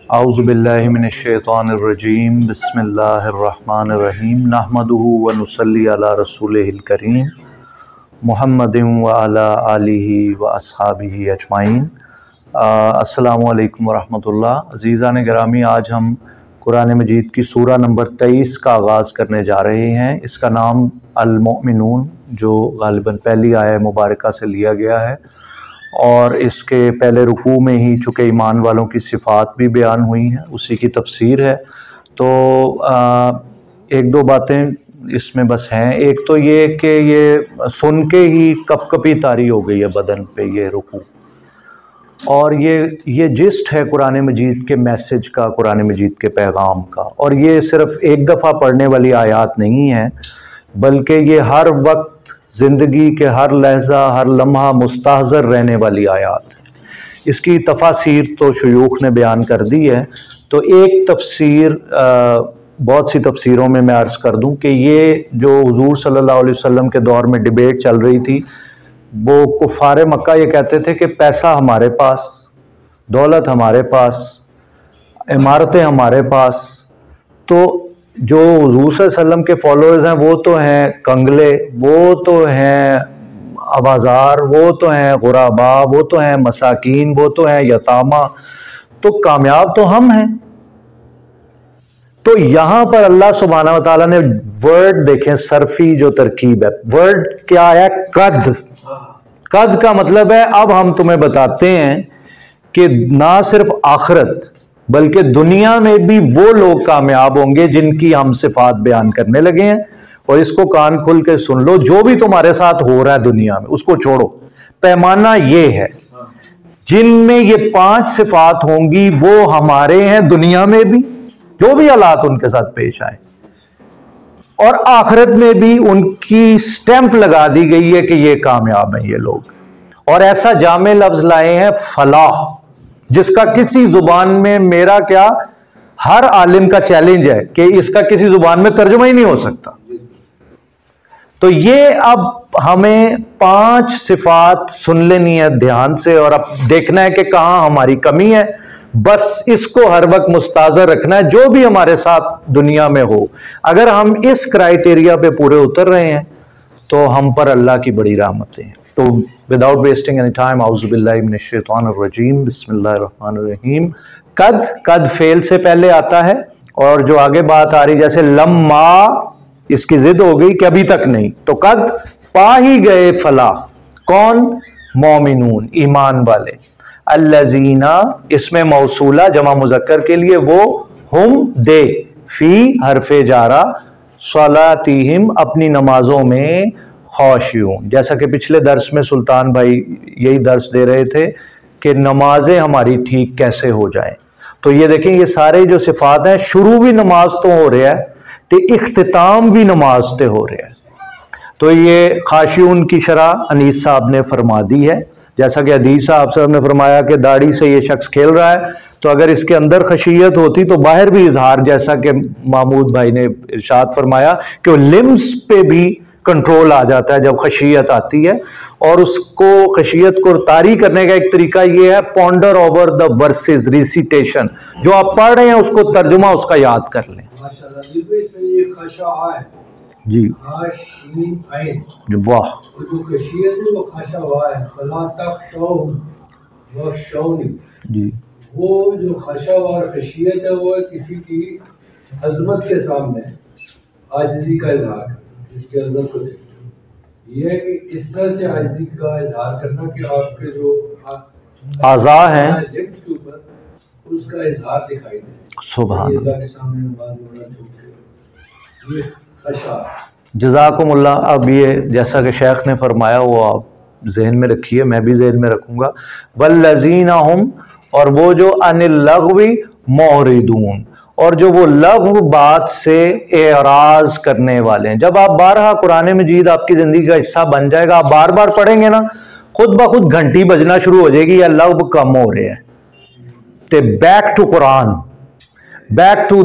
औज़ु बिल्लाहि मिनश्शैतानिर्रजीम बिस्मिल्लाहिर्रहमानिर्रहीम नहमदुहु व नुसल्ली अला रसूलिहिल करीम मुहम्मदिन व अला आलिहि व अस्हाबिहि अजमाइन। अस्सलामु अलैकुम व रहमतुल्लाह। अज़ीज़ान गिरामी, आज हम कुरान मजीद की सूरा नंबर 23 का आगाज़ करने जा रहे हैं। इसका नाम अल मोमिनून, जो गालिबन पहली आया मुबारका से लिया गया है, और इसके पहले रुकू में ही चूँकि ईमान वालों की सिफ़ात भी बयान हुई हैं, उसी की तफसीर है। तो एक दो बातें इसमें बस हैं। एक तो ये कि ये सुन के ही कपकपी तारी हो गई है बदन पे ये रुकू, और ये जिस्ट है कुरान मजीद के मैसेज का, कुरान मजीद के पैगाम का। और ये सिर्फ़ एक दफ़ा पढ़ने वाली आयात नहीं है, बल्कि ये हर वक्त ज़िंदगी के हर लहजा हर लम्हा मुस्तहज़र रहने वाली आयात है। इसकी तफासीर तो शयूख ने बयान कर दी है। तो एक तफसीर, बहुत सी तफसीरों में मैं अर्ज़ कर दूं कि ये जो हुज़ूर सल्लल्लाहु अलैहि वसल्लम के दौर में डिबेट चल रही थी, वो कुफ़ारे मक्का ये कहते थे कि पैसा हमारे पास, दौलत हमारे पास, इमारतें हमारे पास। तो जो हुज़ूर सल्लल्लाहु अलैहि वसल्लम के फॉलोअर्स हैं वो तो हैं कंगले, वो तो हैं अवाज़ार, वो तो हैं गुराबा, वो तो हैं मसाकीन, वो तो हैं यतामा। तो कामयाब तो हम हैं। तो यहां पर अल्लाह सुब्हानहू व तआला ने वर्ड देखें, सरफी जो तरकीब है, वर्ड क्या है? कद। कद का मतलब है अब हम तुम्हें बताते हैं कि ना सिर्फ आखिरत बल्कि दुनिया में भी वो लोग कामयाब होंगे जिनकी हम सिफात बयान करने लगे हैं। और इसको कान खुल के सुन लो, जो भी तुम्हारे साथ हो रहा है दुनिया में उसको छोड़ो। पैमाना ये है, जिनमें ये 5 सिफात होंगी वो हमारे हैं दुनिया में भी, जो भी हालात उनके साथ पेश आए, और आखिरत में भी उनकी स्टैंप लगा दी गई है कि ये कामयाब हैं ये लोग। और ऐसा जामे लफ्ज लाए हैं फलाह, जिसका किसी जुबान में, मेरा क्या हर आलिम का चैलेंज है कि इसका किसी जुबान में तर्जुमा ही नहीं हो सकता। तो ये अब हमें 5 सिफात सुन लेनी है ध्यान से, और अब देखना है कि कहां हमारी कमी है। बस इसको हर वक्त मुस्ताज़र रखना है, जो भी हमारे साथ दुनिया में हो। अगर हम इस क्राइटेरिया पे पूरे उतर रहे हैं तो हम पर अल्लाह की बड़ी रहमतें हैं। तो विदाउट वेस्टिंग एनी टाइम, औज़ु बिल्लाहि मिनश्शैतानिर्रजीम बिस्मिल्लाहिर्रहमानिर्रहीम। कद फेल से पहले आता है, और जो आगे बात आ रही जैसे लम्मा, इसकी जिद हो गई कि अभी तक नहीं, तो कद पा ही गए फलाह। कौन? मोमिनून, ईमान वाले। अल्लज़ीना, इसमें मौसूला जमा मुज़क्कर के लिए, वो हुम दे, फी हरफे जारा, सलातीहिम अपनी नमाजों में, खौशियून। जैसा कि पिछले दर्स में सुल्तान भाई यही दर्स दे रहे थे कि नमाजें हमारी ठीक कैसे हो जाएं। तो ये देखें, ये सारे जो सिफात हैं, शुरू भी नमाज तो हो रहा है तो इख्तिताम भी नमाज से हो रहा है। तो ये खाशियून की शरह अनीस साहब ने फरमा दी है। जैसा कि हदीस साहब ने फरमाया कि दाढ़ी से ये शख्स खेल रहा है, तो अगर इसके अंदर खशियत होती तो बाहर भी इजहार, जैसा कि महमूद भाई ने इरशाद फरमाया कि वो लिम्स पे भी कंट्रोल आ जाता है जब खशियत आती है। और उसको, खशियत को तारी करने का एक तरीका ये है, ponder over the versus, recitation. जो आप पढ़ रहे हैं उसको तर्जुमा उसका याद कर लें। जी वाह, जी, वो जो खशावार खशियत है वो किसी की अजमत के सामने आजिज़ी का इजहार, इसकी अजमत को देखते ये है कि इस तरह से आजिज़ी का इजहार करना कि आपके जो आज़ा हैं लिप्स के ऊपर उसका इजहार दिखाई दे। सुभान अल्लाह के सामने नमाज़ पढ़ना छूट के, ये खशा। जज़ाकुमुल्लाह। अब ये जैसा कि शेख ने फरमाया वो आप जहन में रखिए, मैं भी जहन में रखूँगा। वल्लज़ीना हुम, और वो जो अनिल लग़वी मुअरिदून, और जो वो लग़व बात से एराज करने वाले हैं। जब आप बारहा कुरान मजीद आपकी ज़िंदगी का हिस्सा बन जाएगा, आप बार बार पढ़ेंगे ना, खुद ब खुद घंटी बजना शुरू हो जाएगी, या लग़व कम हो रहे हैं। तो back to Quran, back to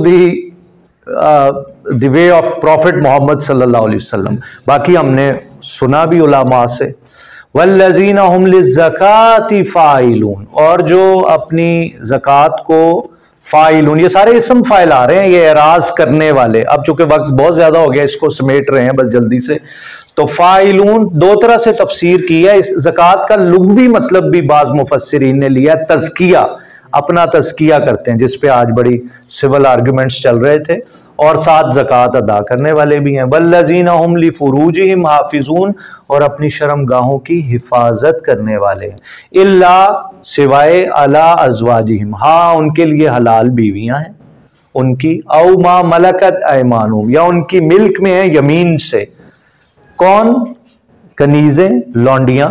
the way of prophet Muhammad सल्लल्लाहु अलैहि वसल्लम। बाकी हमने सुना भी उलमा से, वल्लज़ीना हुम लिज़्ज़काति फ़ाइलून, और जो अपनी ज़कात को फाइलून, ये सारे इसम फाइल आ रहे हैं, ये एराज करने वाले। अब चूंकि वक्त बहुत ज्यादा हो गया, इसको समेट रहे हैं बस जल्दी से। तो फाइलून दो तरह से तफसीर की है। इस ज़कात का लुग़वी मतलब भी बाज़ मुफस्सिरीन ने लिया, तज़किया, अपना तज़किया करते हैं, जिस पे आज बड़ी सिविल आर्ग्यूमेंट्स चल रहे थे, और साथ ज़कात अदा करने वाले भी हैं। वल्लज़ीना हुम लिफ़ुरूजिहिम हाफ़िज़ून, और अपनी शर्मगाहों की हिफाजत करने वाले हैं। इल्ला, सिवाय अला अज़वाजिहिम, हाँ उनके लिए हलाल बीवियां हैं उनकी, औ मा मलकत ऐमानुहुम, या उनकी मिल्क में है यमीन से। कौन? कनीज़ें, लौंडियां।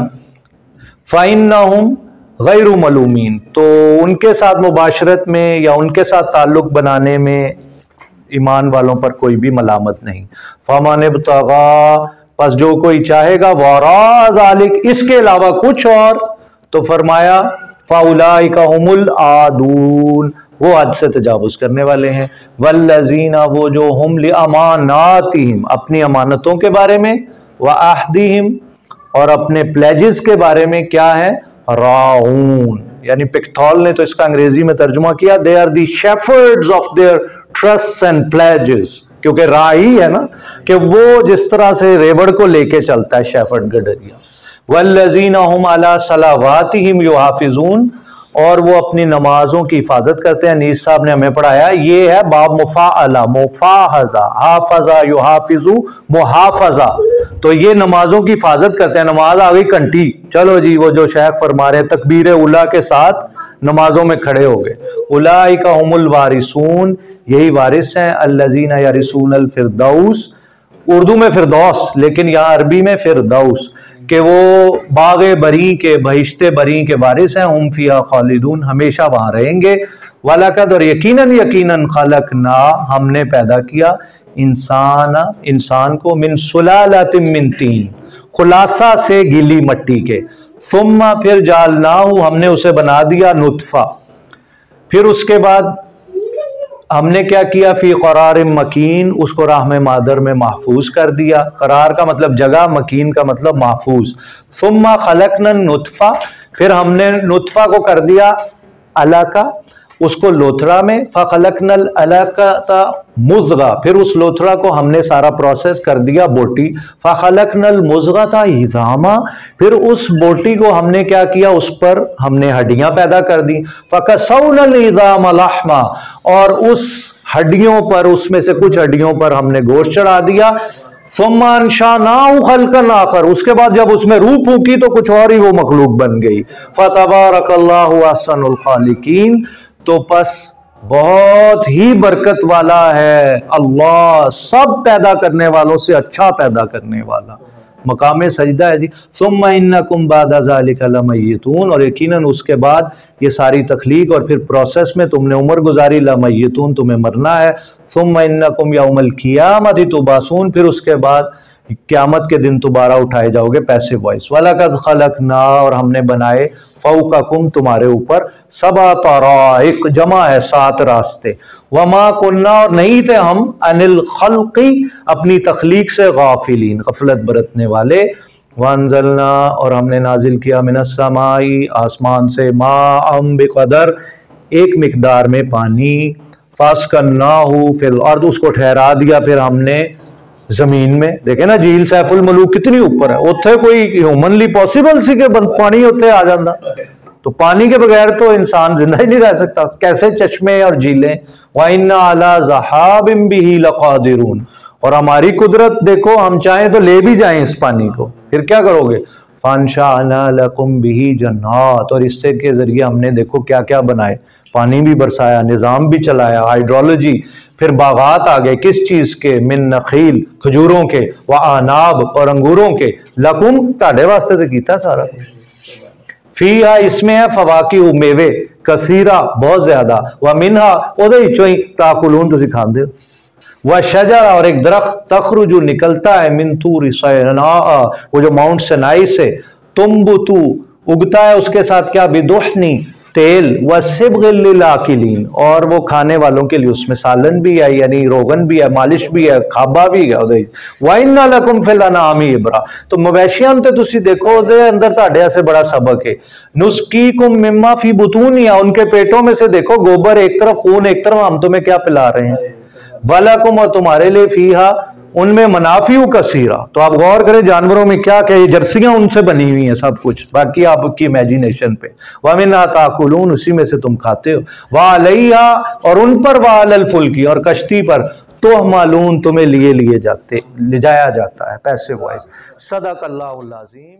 फ़इन्नहुम गैरु मलूमीन, तो उनके साथ मुबाशरत में या उनके साथ ताल्लुक़ बनाने में ईमान वालों पर कोई भी मलामत नहीं। फमन इब्तगा, बस जो कोई चाहेगा वरा ज़ालिक, इसके अलावा कुछ और, तो फरमाया फ़उलाइका हुमुल आदून, वो हद से तजावुज़ करने वाले हैं। वल्लज़ीना, वो जो हुम लिअमानातिहिम, अपनी अमानतों के बारे में, व अहदिहिम, और अपने प्लेजेस के बारे में क्या है, राऊन, यानी पिक्थॉल ने तो इसका अंग्रेजी में तर्जुमा किया, they are the shepherds of their trust and pledges, क्योंकि राही है ना कि वो जिस तरह से रेवड़ को लेके चलता है शेफर्ड गडरिया। वल्लज़ीना हुम अला सलावातिहिम युहाफिजून, और वो अपनी नमाजों की हिफाजत करते हैं। नीस साहब ने हमें पढ़ाया, ये है बाब मुफाअला, मुफाहजा, हाफजा युहाफिजू मुहाफजा, तो ये नमाजों की हिफाजत करते हैं। नमाज आ गई कंटी, चलो जी, वो जो शेख फरमा रहे हैं तकबीर उला के साथ नमाजों में खड़े हो गए। उलाइका हुमुल वारिसून, यही वारिस हैं, अल्लज़ीना यरिसून अल फिरदौस, उर्दू में फिरदौस, लेकिन यहाँ अरबी में फिरदौस, कि वो बाग़े बरी के, बहिश्ते बरी के वारिस हैं। हुम फिया खालिदून, हमेशा वहाँ रहेंगे। वलकद, और यकीनन यकीनन, खलकना, हमने पैदा किया, इंसान को, मिन सुलालतिम मिन तीन, खुलासा से गीली मट्टी के, सुम्मा, फिर जालनाहु, हमने उसे बना दिया नुत्फा, फिर उसके बाद हमने क्या किया, फी क़रार मकीन, उसको राह मादर में महफूज कर दिया। करार का मतलब जगह, मकीन का मतलब महफूज। सुम्मा खलकनन नुत्फा, फिर हमने नुत्फा को कर दिया अलका, उसको लोथड़ा में, फ़खलकनल अलक़ता मुज़ग़ा, फिर उस लोथड़ा को हमने सारा प्रोसेस कर दिया बोटी। फ़खलकनल मुज़ग़ता इज़ामा, फिर उस बोटी को हमने क्या किया, उस पर हमने हड्डियां पैदा कर दी। फ़कसौनल इज़ामा लहमा, और उस हड्डियों पर, उसमें से कुछ हड्डियों पर हमने गोश्त चढ़ा दिया। सुम्मा अंशानाहु खल्क़न आख़र, उसके बाद जब उसमें रूह फूकी तो कुछ और ही वो मखलूक बन गई। फ़तबारकल्लाहु अहसनुल ख़ालिकीन, तो बस बहुत ही बरकत वाला है अल्लाह, सब पैदा करने वालों से अच्छा पैदा करने वाला। मकाम सजदा है जी। सुम्मा इन्नकुम बादा ज़ालिका लमय्यतून, और यकीनन उसके बाद ये सारी तख्लीक और फिर प्रोसेस में तुमने उम्र गुजारी, लमय्यतून, तुम्हें मरना है। सुम्मा इन्नकुम यौमल क़ियामति तुबासून, फिर उसके बाद क़यामत के दिन दोबारा उठाए जाओगे, पैसिव वॉइस। वलक़द ख़लक़ना, और हमने बनाए, फ़ौक़कुम, तुम्हारे ऊपर, सबअ तराइक़, जमा है 7 रास्ते। वमा कुन्ना, और नहीं थे हम, अनिल खल्क़ी, अपनी तख्लीक से, गाफिलीन, गफलत बरतने वाले। वअंज़लना, और हमने नाजिल किया, मिनस समाई, आसमान से, माअम बिक़दर, एक मिक़दार में पानी। फ़ास्कन्नाहु फ़िल अर्द, उसको ठहरा दिया फिर हमने जमीन में। देखे ना झील सैफुल मलूक कितनी ऊपर है, उत्थे कोई ह्यूमनली पॉसिबल सी के पानी उत्थे आ जाता, तो पानी के बगैर तो इंसान जिंदा ही नहीं रह सकता, कैसे चश्मे और झीलें। व इन्ना अला ज़हाबिम बिही लक़ादिरून, और हमारी कुदरत देखो, हम चाहें तो ले भी जाएं इस पानी को, फिर क्या करोगे। फ़अंशअना लकुम बिही जन्नात, और इससे के जरिए हमने देखो क्या क्या बनाए, पानी भी बरसाया, निज़ाम भी चलाया, हाइड्रोलॉजी, फिर बागात आ गए, किस चीज़ के, मिन नखील, खजूरों के, व आनाब, और अंगूरों के, लकुम, ताड़े वास्ते से कीता सारा कुछ। फीहा, इसमें है, फवाकी, मेवे, कसीरा, बहुत ज्यादा, व मिनहा, ओदे चोई, ताकुलून, तुसी खांदे हो। व शजरा, और एक दरख्त, तखरुजु, निकलता है, मिन तूर सैना, वो जो माउंट सनाई से, तुम्बुतु, उगता है, उसके साथ क्या, बिदुहनी, तेल, व सिब्गिल आकिलीन, और वो खाने वालों के लिए उसमें सालन भी है, यानी रोगन भी है, मालिश भी है, खाबा भी है। वाइन्ना लकुम फिल अनामी इबरा, तो मवैशियां ते तुसी देखो ਉਹਦੇ अंदर ਤੁਹਾਡੇ ऐसे बड़ा सबक है। नुस्कीकुम मिम्मा फी बुतूनिया, उनके पेटों में से देखो गोबर एक तरफ, खून एक तरफ, हम तुम्हें क्या पिला रहे हैं। वलकुम, और तुम्हारे लिए फीहा, उनमें मनाफिउ कसीरा, तो आप गौर करें जानवरों में क्या क्या, ये जर्सियां उनसे बनी हुई हैं सब कुछ, बाकी आपकी इमेजिनेशन पे। वमिन्हा ताकुलून, उसी में से तुम खाते हो। वालैहा, और उन पर, वालल फुल्की, और कश्ती पर, तो मालून, तुम्हें लिए जाते, ले जाया जाता है पैसे वाइज। सदक़ल्लाहुल अज़ीम।